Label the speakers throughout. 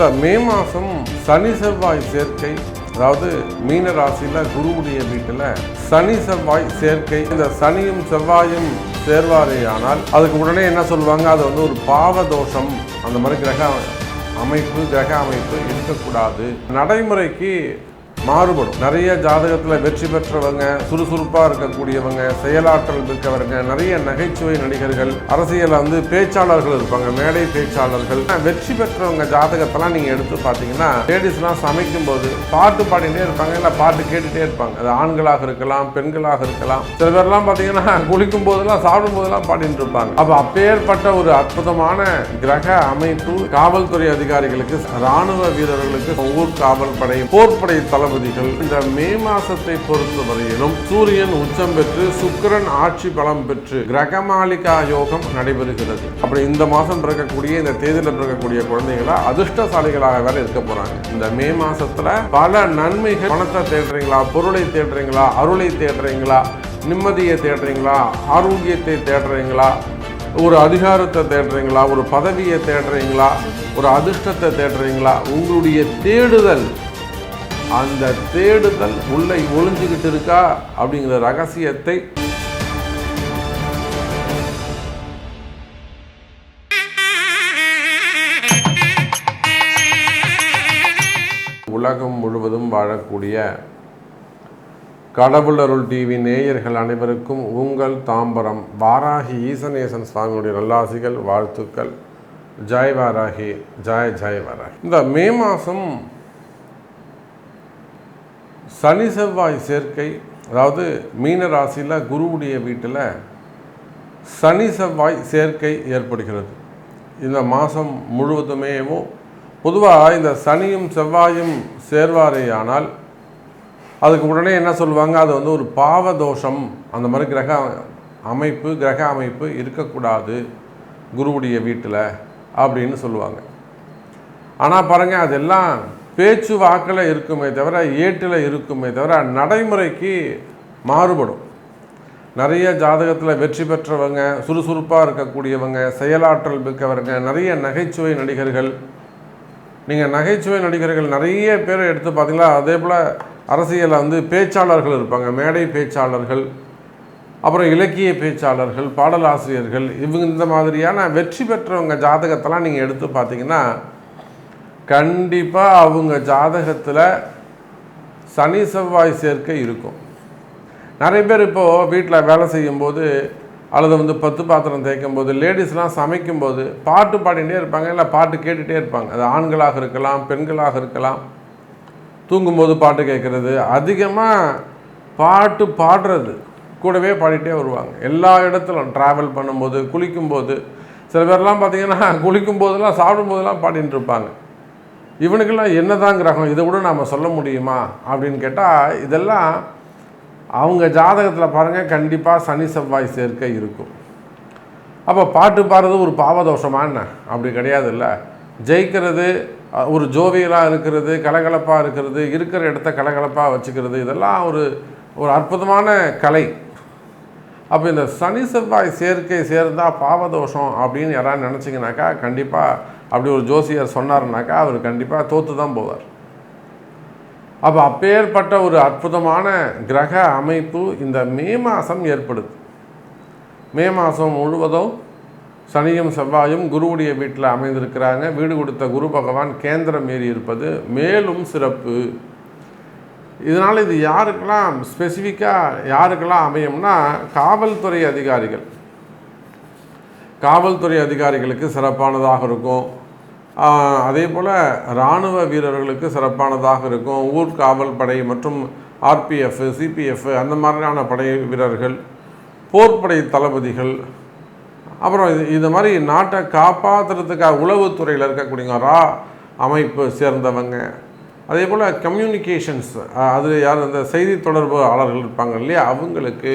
Speaker 1: இந்த மே மாதம் சனி செவ்வாய் சேர்க்கை, அதாவது மீன ராசியில் குருவுடைய வீட்டில் சனி செவ்வாய் சேர்க்கை. இந்த சனியும் செவ்வாயும் சேர்வாரே ஆனால் அதுக்கு உடனே என்ன சொல்லுவாங்க, அது வந்து ஒரு பாவ தோஷம், அந்த மாதிரி கிரக அமைப்பு இருக்கக்கூடாது. நடைமுறைக்கு மாறுபடும். நிறைய ஜாதகத்தில் வெற்றி பெற்றவங்க, சுறுசுறுப்பாக இருக்கக்கூடியவங்க, செயலாற்றல் இருக்கவங்க, நிறைய நகைச்சுவை நடிகர்கள், அரசியலில் வந்து பேச்சாளர்கள் இருப்பாங்க, மேடை பேச்சாளர்கள். வெற்றி பெற்றவங்க ஜாதகத்தெல்லாம் நீங்கள் எடுத்து பார்த்தீங்கன்னா லேடிஸ்லாம் சமைக்கும் போது பாட்டு பாடிட்டே இருப்பாங்க, இல்லை பாட்டு கேட்டுகிட்டே இருப்பாங்க. அது ஆண்களாக இருக்கலாம், பெண்களாக இருக்கலாம். சில பேர்லாம் பார்த்தீங்கன்னா குளிக்கும் போதெல்லாம் சாப்பிடும் போதெல்லாம் பாடிட்டு இருப்பாங்க. அப்போ அப்பேற்பட்ட ஒரு அற்புதமான கிரக அமைப்பு காவல்துறை அதிகாரிகளுக்கு, இராணுவ வீரர்களுக்கு, ஊர் காவல் படை, போர்ப்படை தளபதி இந்த மே மாசத்தை பொறுத்த வரையிலும் சூரியன் உச்சம் பெற்று சுக்கிரன் ஆட்சி பலம் பெற்று கிரகமாலிகா யோகம் நடைபெறுகிறது. அப்படி இந்த மாசம் பிறக்கக்கூடிய, இந்த தேதியில் பிறக்கக்கூடிய குழந்தைகளா அதிர்ஷ்டசாலிகளாக வேற இருக்க போறாங்க. இந்த மே மாசத்துல பல நன்மைகள். பணத்தை தேடுறீங்களா, பொருளை தேடுறீங்களா, அருளை தேடுறீங்களா, நிம்மதியை தேடுறீங்களா, ஆரோக்கியத்தை தேடுறீங்களா, ஒரு அதிகாரத்தை தேடுறீங்களா, ஒரு பதவியை தேடுறீங்களா, ஒரு அதிர்ஷ்டத்தை தேடுறீங்களா, உங்களுடைய தேடுதல், அந்த தேடுதல் உள்ளே ஒளிஞ்சுக்கிட்டு இருக்கா அப்படிங்கிற ரகசியத்தை உலகம் முழுவதும் வாழக்கூடிய கடவுளருள் டிவி நேயர்கள் அனைவருக்கும் உங்கள் தாம்பரம் வாராகி ஈசனேசன் சுவாமியுடைய நல்லாசிகள், வாழ்த்துக்கள். ஜெய் வாராகி, ஜெய் வாராகி. இந்த மே மாதம் சனி செவ்வாய் சேர்க்கை, அதாவது மீன ராசியில் குருவுடைய வீட்டில் சனி செவ்வாய் சேர்க்கை ஏற்படுகிறது. இந்த மாதம் முழுவதுமேவும் பொதுவாக இந்த சனியும் செவ்வாயும் சேர்வாரேயானால் அதுக்கு உடனே என்ன சொல்லுவாங்க, அது வந்து ஒரு பாவ தோஷம், அந்த மாதிரி கிரக அமைப்பு இருக்கக்கூடாது குருவுடைய வீட்டில் அப்படின்னு சொல்லுவாங்க. ஆனால் பாருங்கள், அதெல்லாம் பேச்சு வாக்கில் இருக்குமே தவிர, ஏட்டில் இருக்குமே தவிர நடைமுறைக்கு மாறுபடும். நிறைய ஜாதகத்தில் வெற்றி பெற்றவங்க, சுறுசுறுப்பாக இருக்கக்கூடியவங்க, செயலாற்றல் இருக்கவங்க, நிறைய நகைச்சுவை நடிகர்கள். நீங்கள் நகைச்சுவை நடிகர்கள் நிறைய பேரை எடுத்து பார்த்தீங்களா, அதே போல் அரசியலில் வந்து பேச்சாளர்கள் இருப்பாங்க, மேடை பேச்சாளர்கள், அப்புறம் இலக்கிய பேச்சாளர்கள், பாடலாசிரியர்கள். இவங்க இந்த மாதிரியான வெற்றி பெற்றவங்க ஜாதகத்தெல்லாம் நீங்கள் எடுத்து பார்த்தீங்கன்னா கண்டிப்பாக அவங்க ஜாதகத்தில் சனி செவ்வாய் சேர்க்கை இருக்கும். நிறைய பேர் இப்போது வீட்டில் வேலை செய்யும்போது அல்லது வந்து 10 பாத்திரம் தேய்க்கும் போது, லேடிஸ்லாம் சமைக்கும்போது பாட்டு பாடிகிட்டே இருப்பாங்க, இல்லை பாட்டு கேட்டுகிட்டே இருப்பாங்க. அது ஆண்களாக இருக்கலாம், பெண்களாக இருக்கலாம். தூங்கும்போது பாட்டு கேட்குறது, அதிகமாக பாட்டு பாடுறது, கூடவே பாடிட்டே வருவாங்க. எல்லா இடத்துலும் ட்ராவல் பண்ணும்போது, குளிக்கும்போது. சில பேர்லாம் பார்த்திங்கன்னா குளிக்கும் போதெல்லாம் சாப்பிடும் போதெல்லாம் பாடிட்டு இருப்பாங்க. இவனுக்கெல்லாம் என்ன தான் கிரகம், இதை கூட நாம் சொல்ல முடியுமா அப்படின்னு கேட்டால், இதெல்லாம் அவங்க ஜாதகத்தில் பாருங்கள், கண்டிப்பாக சனி செவ்வாய் சேர்க்கை இருக்கும். அப்போ பாட்டு பாடுறது ஒரு பாவதோஷமா என்ன? அப்படி கிடையாது. இல்லை, ஜெயிக்கிறது, ஒரு ஜோவியலாக இருக்கிறது, கலகலப்பாக இருக்கிறது, இருக்கிற இடத்த கலகலப்பாக வச்சுக்கிறது, இதெல்லாம் ஒரு அற்புதமான கலை. அப்போ இந்த சனி செவ்வாய் சேர்க்கை சேர்ந்தால் பாவதோஷம் அப்படின்னு யாராவது நினச்சிங்கனாக்கா, கண்டிப்பாக அப்படி ஒரு ஜோசியர் சொன்னார்னாக்கா அவர் கண்டிப்பாக தோற்று தான் போவார். அப்போ அப்பேற்பட்ட ஒரு அற்புதமான கிரக அமைப்பு இந்த மே மாதம் ஏற்படுது. மே மாதம் முழுவதும் சனியும் செவ்வாயும் குருவுடைய வீட்டில் அமைந்திருக்கிறாங்க. வீடு கொடுத்த குரு பகவான் கேந்திரம் ஏறி இருப்பது மேலும் சிறப்பு. இதனால் இது யாருக்கெல்லாம் ஸ்பெசிஃபிக்காக யாருக்கெல்லாம் அமையும்னா, காவல்துறை அதிகாரிகளுக்கு சிறப்பானதாக இருக்கும். அதே போல் இராணுவ வீரர்களுக்கு சிறப்பானதாக இருக்கும். ஊர் காவல் படை மற்றும் RPF, CPF அந்த மாதிரியான படை வீரர்கள், போர்ப்படை தளபதிகள், அப்புறம் இது மாதிரி நாட்டை காப்பாற்றுறதுக்காக உளவுத்துறையில் இருக்கக்கூடிய அமைப்பு சேர்ந்தவங்க. அதே போல் கம்யூனிகேஷன்ஸ், அது யார், அந்த செய்தி தொடர்பாளர்கள் இருப்பாங்க இல்லையா, அவங்களுக்கு,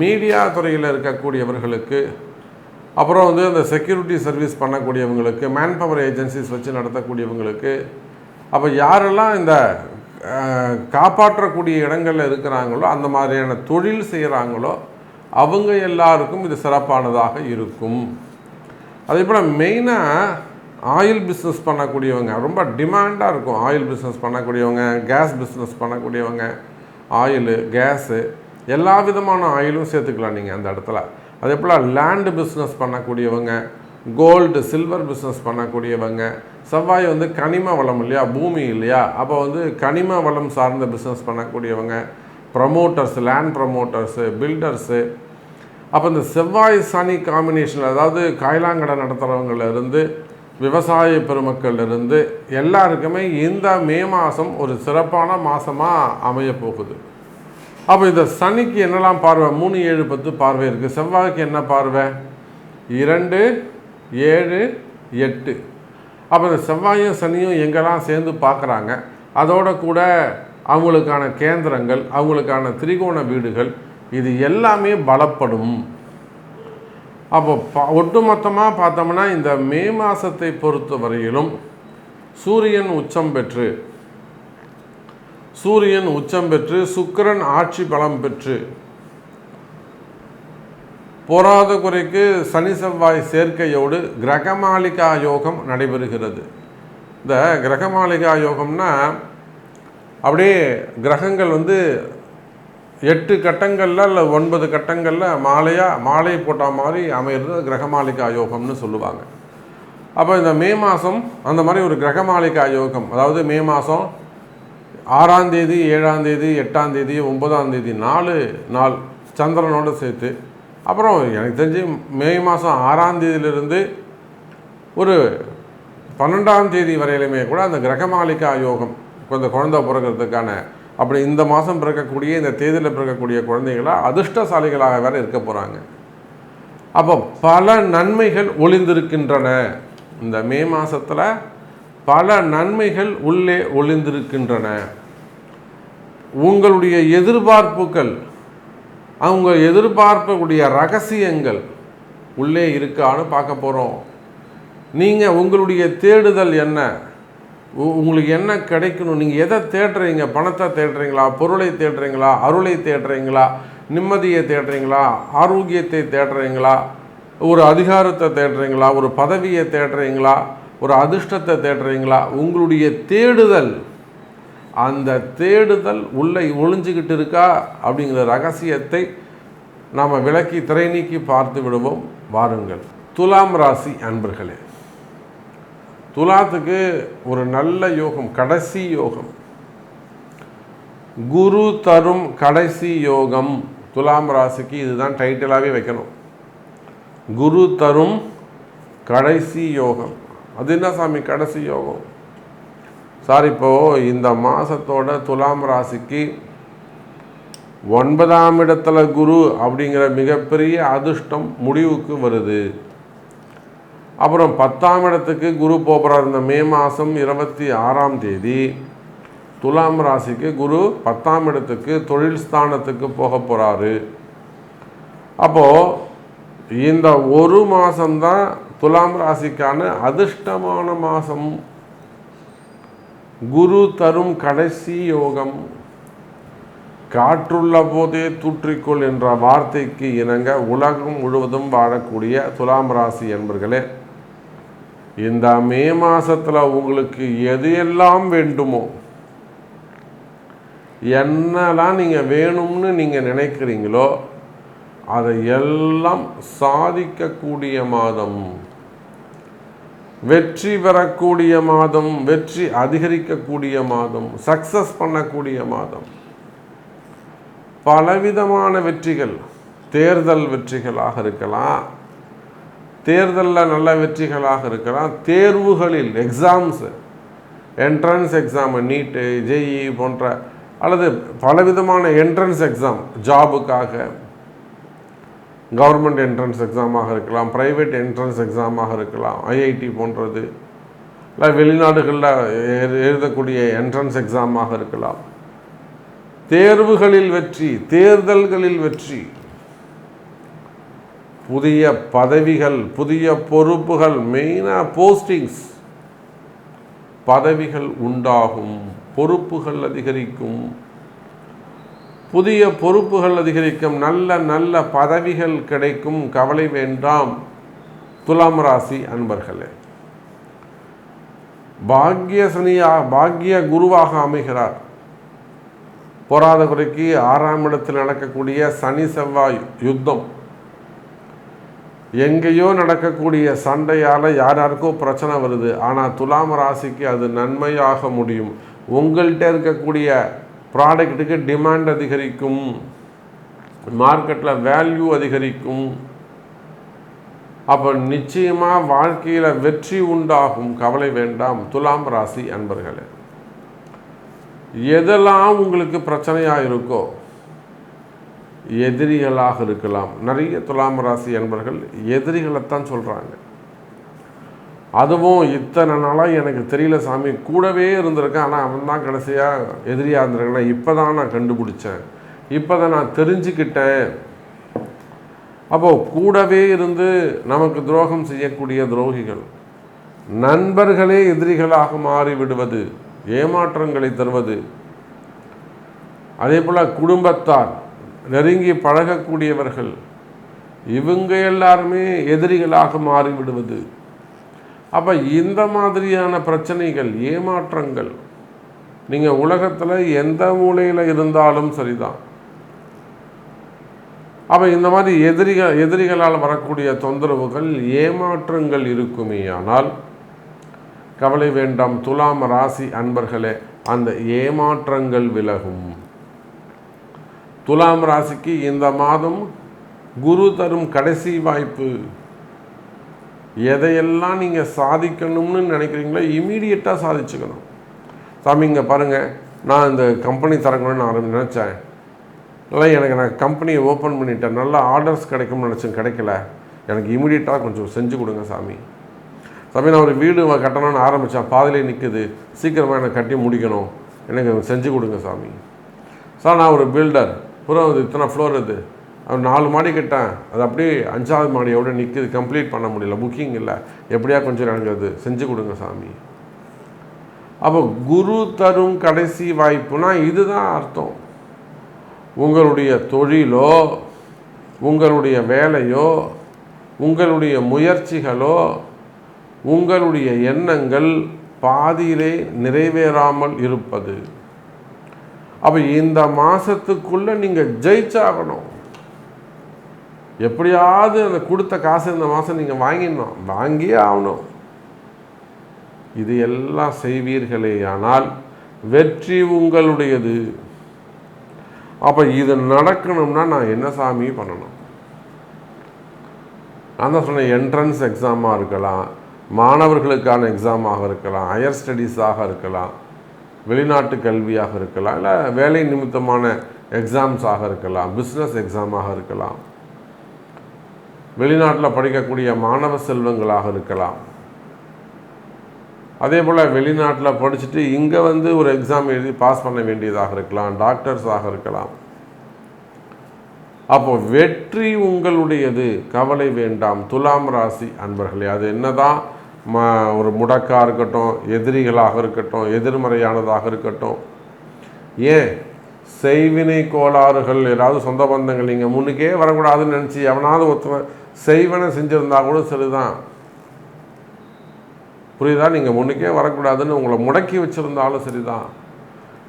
Speaker 1: மீடியா துறையில் இருக்கக்கூடியவர்களுக்கு, அப்புறம் வந்து அந்த செக்யூரிட்டி சர்வீஸ் பண்ணக்கூடியவங்களுக்கு, மேன் பவர் ஏஜென்சிஸ் வச்சு நடத்தக்கூடியவங்களுக்கு. அப்போ யாரெல்லாம் இந்த காப்பாற்றக்கூடிய இடங்களில் இருக்கிறாங்களோ, அந்த மாதிரியான தொழில் செய்கிறாங்களோ, அவங்க எல்லாருக்கும் இது சிறப்பானதாக இருக்கும். அதே போல் மெயினாக ஆயில் பிஸ்னஸ் பண்ணக்கூடியவங்க ரொம்ப டிமாண்டாக இருக்கும். ஆயில் பிஸ்னஸ் பண்ணக்கூடியவங்க, கேஸ் பிஸ்னஸ் பண்ணக்கூடியவங்க, ஆயிலு, கேஸு, எல்லா விதமான ஆயிலும் சேர்த்துக்கலாம் நீங்கள் அந்த இடத்துல. அதே போல் லேண்டு பிஸ்னஸ் பண்ணக்கூடியவங்க, கோல்டு சில்வர் பிஸ்னஸ் பண்ணக்கூடியவங்க, செவ்வாய் வந்து கனிம வளம் இல்லையா, பூமி இல்லையா, அப்போ வந்து கனிம வளம் சார்ந்த பிஸ்னஸ் பண்ணக்கூடியவங்க, ப்ரமோட்டர்ஸ், லேண்ட் ப்ரமோட்டர்ஸு, பில்டர்ஸு. அப்போ இந்த செவ்வாய் சனி காம்பினேஷனில், அதாவது காய்லாங்கடை நடத்துகிறவங்களிருந்து விவசாய பெருமக்கள் இருந்து எல்லாருக்குமே இந்த மே மாதம் ஒரு சிறப்பான மாதமாக அமையப்போகுது. அப்போ இந்த சனிக்கு என்னெல்லாம் பார்வை? 3, 7, 10 பார்வை இருக்குது. செவ்வாய்க்கு என்ன பார்வை? 2, 7, 8. அப்போ இந்த செவ்வாயும் சனியும் எங்கெல்லாம் சேர்ந்து பார்க்குறாங்க, அதோட கூட அவங்களுக்கான கேந்திரங்கள், அவங்களுக்கான திரிகோண வீடுகள், இது எல்லாமே பலப்படும். அப்போ ஒட்டுமொத்தமாக பார்த்தோம்னா இந்த மே மாதத்தை பொறுத்த வரையிலும் சூரியன் உச்சம் பெற்று சுக்கிரன் ஆட்சி பலம் பெற்று போராத குறைக்கு சனி செவ்வாய் சேர்க்கையோடு கிரகமாளிகா யோகம் நடைபெறுகிறது. இந்த கிரகமாளிகா யோகம்னா அப்படியே கிரகங்கள் வந்து 8 கட்டங்களில் இல்லை 9 கட்டங்களில் மாலை போட்டால் மாதிரி அமையிறது கிரகமாளிகா யோகம்னு சொல்லுவாங்க. அப்போ இந்த மே மாதம் அந்த மாதிரி ஒரு கிரகமாளிகா யோகம், அதாவது மே மாதம் 6ஆம் தேதி, 7ஆம் தேதி, 8ஆம் தேதி, 9ஆம் தேதி 4 நாள் சந்திரனோடு சேர்த்து, அப்புறம் எனக்கு தெரிஞ்சு மே மாதம் 6ஆம் தேதியிலிருந்து ஒரு 12ஆம் தேதி வரையிலுமே கூட அந்த கிரகமாளிகா யோகம், கொஞ்சம் குழந்தை பிறக்கிறதுக்கான, அப்படி இந்த மாதம் பிறக்கக்கூடிய இந்த தேதியில் பிறக்கக்கூடிய குழந்தைகளாக அதிர்ஷ்டசாலிகளாக வேறு இருக்க போகிறாங்க. அப்போ பல நன்மைகள் ஒளிந்திருக்கின்றன. இந்த மே மாதத்தில் பல நன்மைகள் உள்ளே ஒளிந்திருக்கின்றன. உங்களுடைய எதிர்பார்ப்புகள், அவங்க எதிர்பார்க்கக்கூடிய ரகசியங்கள் உள்ளே இருக்கான்னு பார்க்க போகிறோம். நீங்கள் உங்களுடைய தேடுதல் என்ன, உங்களுக்கு என்ன கிடைக்கணும், நீங்கள் எதை தேடுறீங்க? பணத்தை தேடுறீங்களா, பொருளை தேடுறீங்களா, அருளை தேடுறீங்களா, நிம்மதியை தேடுறீங்களா, ஆரோக்கியத்தை தேடுறீங்களா, ஒரு அதிகாரத்தை தேடுறீங்களா, ஒரு பதவியை தேடுறீங்களா, ஒரு அதிர்ஷ்டத்தை தேடுறீங்களா? உங்களுடைய தேடுதல், அந்த தேடுதல் உள்ளே ஒளிஞ்சிக்கிட்டு இருக்கா அப்படிங்கிற ரகசியத்தை நாம் விளக்கி திரை நீக்கி பார்த்து விடுவோம். வாருங்கள். துலாம் ராசி அன்பர்களே, துலாத்துக்கு ஒரு நல்ல யோகம், கடைசி யோகம், குரு தரும் கடைசி யோகம். துலாம் ராசிக்கு இதுதான் டைட்டிலாகவே வைக்கணும், குரு தரும் கடைசி யோகம். அது என்ன சாமி கடைசி யோகம்? சார், இப்போது இந்த மாதத்தோட துலாம் ராசிக்கு 9ஆம் இடத்துல குரு அப்படிங்கிற மிகப்பெரிய அதிர்ஷ்டம் முடிவுக்கு வருது. அப்புறம் 10ஆம் இடத்துக்கு குரு போகிறார். இந்த மே மாதம் 26ஆம் தேதி துலாம் ராசிக்கு குரு 10ஆம் இடத்துக்கு தொழில் ஸ்தானத்துக்கு போக போகிறாரு. அப்போது இந்த ஒரு மாதம்தான் துலாம் ராசிக்கான அதிர்ஷ்டமான மாதம். குரு தரும் கடைசி யோகம். காற்றுள்ள போதே தூற்றிக்கொள் என்ற வார்த்தைக்கு இணங்க உலகம் முழுவதும் வாழக்கூடிய துலாம் ராசி என்பர்களே, இந்த மே மாதத்தில் உங்களுக்கு எது எல்லாம் வேண்டுமோ, என்னெல்லாம் நீங்கள் வேணும்னு நீங்கள் நினைக்கிறீங்களோ அதை எல்லாம் சாதிக்கக்கூடிய மாதம், வெற்றி பெறக்கூடிய மாதம், வெற்றி அதிகரிக்கக்கூடிய மாதம், சக்சஸ் பண்ணக்கூடிய மாதம். பலவிதமான வெற்றிகள், தேர்தல் வெற்றிகளாக இருக்கலாம், தேர்தலில் நல்ல வெற்றிகளாக இருக்கலாம், தேர்வுகளில் எக்ஸாம்ஸ், என்ட்ரன்ஸ் எக்ஸாம், நீட்டு, ஜேஇ போன்ற, அல்லது பலவிதமான என்ட்ரன்ஸ் எக்ஸாம், ஜாபுக்காக கவர்மெண்ட் என்ட்ரன்ஸ் எக்ஸாமாக இருக்கலாம், ப்ரைவேட் என்ட்ரன்ஸ் எக்ஸாமாக இருக்கலாம், ஐஐடி போன்றது, இல்லை வெளிநாடுகளில் எழுதக்கூடிய என்ட்ரன்ஸ் எக்ஸாமாக இருக்கலாம். தேர்வுகளில் வெற்றி, தேர்தல்களில் வெற்றி, புதிய பதவிகள், புதிய பொறுப்புகள், மெயினாக போஸ்டிங்ஸ், பதவிகள் உண்டாகும், பொறுப்புகள் அதிகரிக்கும், புதிய பொறுப்புகள் அதிகரிக்கும், நல்ல நல்ல பதவிகள் கிடைக்கும். கவலை வேண்டாம் துலாம் ராசி அன்பர்களே. பாக்கிய குருவாக அமைகிறார். போராத குறைக்கு 6ஆம் இடத்தில் நடக்கக்கூடிய சனி செவ்வாய் யுத்தம், எங்கேயோ நடக்கக்கூடிய சண்டையால் யாருக்கோ பிரச்சனை வருது. ஆனால் துலாம் ராசிக்கு அது நன்மையாக முடியும். உங்கள்கிட்ட இருக்கக்கூடிய ப்ராடக்ட்டுக்கு டிமாண்ட் அதிகரிக்கும், மார்க்கெட்டில் வேல்யூ அதிகரிக்கும். அப்போ நிச்சயமாக வாழ்க்கையில் வெற்றி உண்டாகும். கவலை வேண்டாம் துலாம் ராசி அன்பர்களே. எதெல்லாம் உங்களுக்கு பிரச்சனையாக இருக்கோ, எதிரிகளாக இருக்கலாம். நிறைய துலாம் ராசி அன்பர்கள் எதிரிகளைத்தான் சொல்கிறாங்க. அதுவும் இத்தனை நாளாக எனக்கு தெரியல சாமி, கூடவே இருந்திருக்கேன், ஆனால் அவன் தான் கடைசியாக எதிரியாக இருந்திருக்கேன், இப்போ தான் நான் கண்டுபிடிச்சேன், இப்போ தான் நான் தெரிஞ்சுக்கிட்டேன். அப்போது கூடவே இருந்து நமக்கு துரோகம் செய்யக்கூடிய துரோகிகள், நண்பர்களே எதிரிகளாக மாறிவிடுவது, ஏமாற்றங்களை தருவது, அதே போல் குடும்பத்தார், நெருங்கி பழகக்கூடியவர்கள், இவங்க எல்லாருமே எதிரிகளாக மாறிவிடுவது. அப்போ இந்த மாதிரியான பிரச்சனைகள், ஏமாற்றங்கள் நீங்கள் உலகத்தில் எந்த மூலையில் இருந்தாலும் சரிதான். அப்போ இந்த மாதிரி எதிரிகளால் வரக்கூடிய தொந்தரவுகள், ஏமாற்றங்கள் இருக்குமே. ஆனால் கவலை வேண்டாம் துலாம் ராசி அன்பர்களே, அந்த ஏமாற்றங்கள் விலகும். துலாம் ராசிக்கு இந்த மாதம் குரு தரும் கடைசி வாய்ப்பு. எதையெல்லாம் நீங்கள் சாதிக்கணும்னு நினைக்கிறீங்களோ இமீடியட்டாக சாதிச்சுக்கணும். சாமி இங்கே பாருங்கள், நான் இந்த கம்பெனி திறக்கணும்னு நினச்சேன், இல்லை எனக்கு நான் கம்பெனியை ஓப்பன் பண்ணிட்டேன், நல்லா ஆர்டர்ஸ் கிடைக்கும்னு நினச்சேன், கிடைக்கல, எனக்கு இமீடியட்டாக கொஞ்சம் செஞ்சு கொடுங்க சாமி. சாமி நான் ஒரு வீடு கட்டணும்னு ஆரம்பித்தேன், பாதிலே நிற்குது, சீக்கிரமாக எனக்கு கட்டி முடிக்கணும், எனக்கு செஞ்சு கொடுங்க சாமி. சார் நான் ஒரு பில்டர், புறம் இத்தனை ஃப்ளோர், இது 4 மாடி கட்டேன், அது அப்படியே 5ஆவது மாடியோட நிற்குது, கம்ப்ளீட் பண்ண முடியல, புக்கிங் இல்லை, எப்படியா கொஞ்சம் எனக்கு அது செஞ்சு கொடுங்க சாமி. அப்போ குரு தரும் கடைசி வாய்ப்புனா இதுதான் அர்த்தம். உங்களுடைய தொழிலோ, உங்களுடைய வேலையோ, உங்களுடைய முயற்சிகளோ, உங்களுடைய எண்ணங்கள் பாதியிலே நிறைவேறாமல் இருப்பது. அப்போ இந்த மாதத்துக்குள்ளே நீங்கள் ஜெயிச்சாகணும். எப்படியாவது அந்த கொடுத்த காசு இந்த மாதம் நீங்கள் வாங்கியே ஆகணும். இது எல்லாம் செய்வீர்களே ஆனால் வெற்றி உங்களுடையது. அப்போ இது நடக்கணும்னா நான் என்ன சாமி பண்ணணும்? நான் தான் சொன்னேன், என்ட்ரன்ஸ் எக்ஸாமாக இருக்கலாம், மாணவர்களுக்கான எக்ஸாமாக இருக்கலாம், ஹையர் ஸ்டடீஸாக இருக்கலாம், வெளிநாட்டு கல்வியாக இருக்கலாம், இல்லை வேலை நிமித்தமான எக்ஸாம்ஸாக இருக்கலாம், பிஸ்னஸ் எக்ஸாமாக இருக்கலாம், வெளிநாட்டில் படிக்கக்கூடிய மாணவ செல்வங்களாக இருக்கலாம். அதே போல் வெளிநாட்டில் படிச்சுட்டு இங்கே ஒரு எக்ஸாம் எழுதி பாஸ் பண்ண வேண்டியதாக இருக்கலாம், டாக்டர்ஸாக இருக்கலாம். அப்போ வெற்றி உங்களுடையது. கவலை வேண்டாம் துலாம் ராசி அன்பர்களே. அது என்னதான் ஒரு முடக்காக இருக்கட்டும், எதிரிகளாக இருக்கட்டும், எதிர்மறையானதாக இருக்கட்டும், ஏன் செய்வினை கோளாறுகள், ஏதாவது சொந்த பந்தங்கள் நீங்கள் முன்னுக்கே வரக்கூடாதுன்னு நினச்சி எவனாவது ஒருத்தவன் செய்வனை செஞ்சுருந்தா கூட சரிதான், புரியுதா? நீங்கள் முன்னுக்கே வரக்கூடாதுன்னு உங்களை முடக்கி வச்சுருந்தாலும் சரிதான்,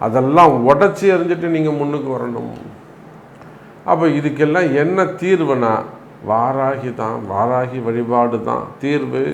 Speaker 1: அதெல்லாம் உடச்சி எறிஞ்சிட்டு நீங்கள் முன்னுக்கு வரணும். அப்போ இதுக்கெல்லாம் என்ன தீர்வுனா வாராகி தான், வாராகி வழிபாடு தான் தீர்வு.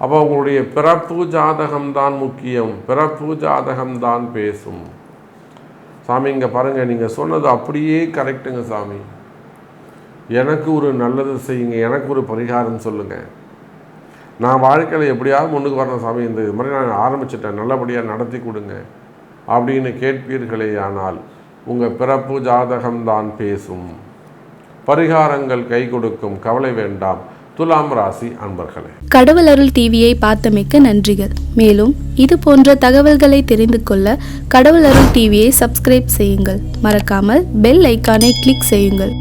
Speaker 1: அப்போ உங்களுடைய பிறப்பு ஜாதகம்தான் முக்கியம், பிறப்பு ஜாதகம்தான் பேசும். சாமி இங்கே பாருங்கள், நீங்கள் சொன்னது அப்படியே கரெக்டுங்க சாமி, எனக்கு ஒரு நல்லது செய்யுங்க, எனக்கு ஒரு பரிகாரம் சொல்லுங்கள், நான் வாழ்க்கையில் எப்படியாவது முன்னுக்கு வரணும் சாமி, இந்த இது மாதிரி நான் ஆரம்பிச்சிட்டேன், நல்லபடியாக நடத்தி கொடுங்க அப்படின்னு கேட்பீர்களே ஆனால் உங்கள் பிறப்பு ஜாதகம்தான் பேசும், பரிகாரங்கள் கை கொடுக்கும். கவலை வேண்டாம் துலாம் ராசி அன்பர்களே.
Speaker 2: கடவுள் அருள் டிவியை பார்த்தமைக்கு நன்றிகள். மேலும் இது போன்ற தகவல்களை தெரிந்து கொள்ள கடவுள் அருள் டிவியை சப்ஸ்கிரைப் செய்யுங்கள். மறக்காமல் பெல் ஐக்கானை கிளிக் செய்யுங்கள்.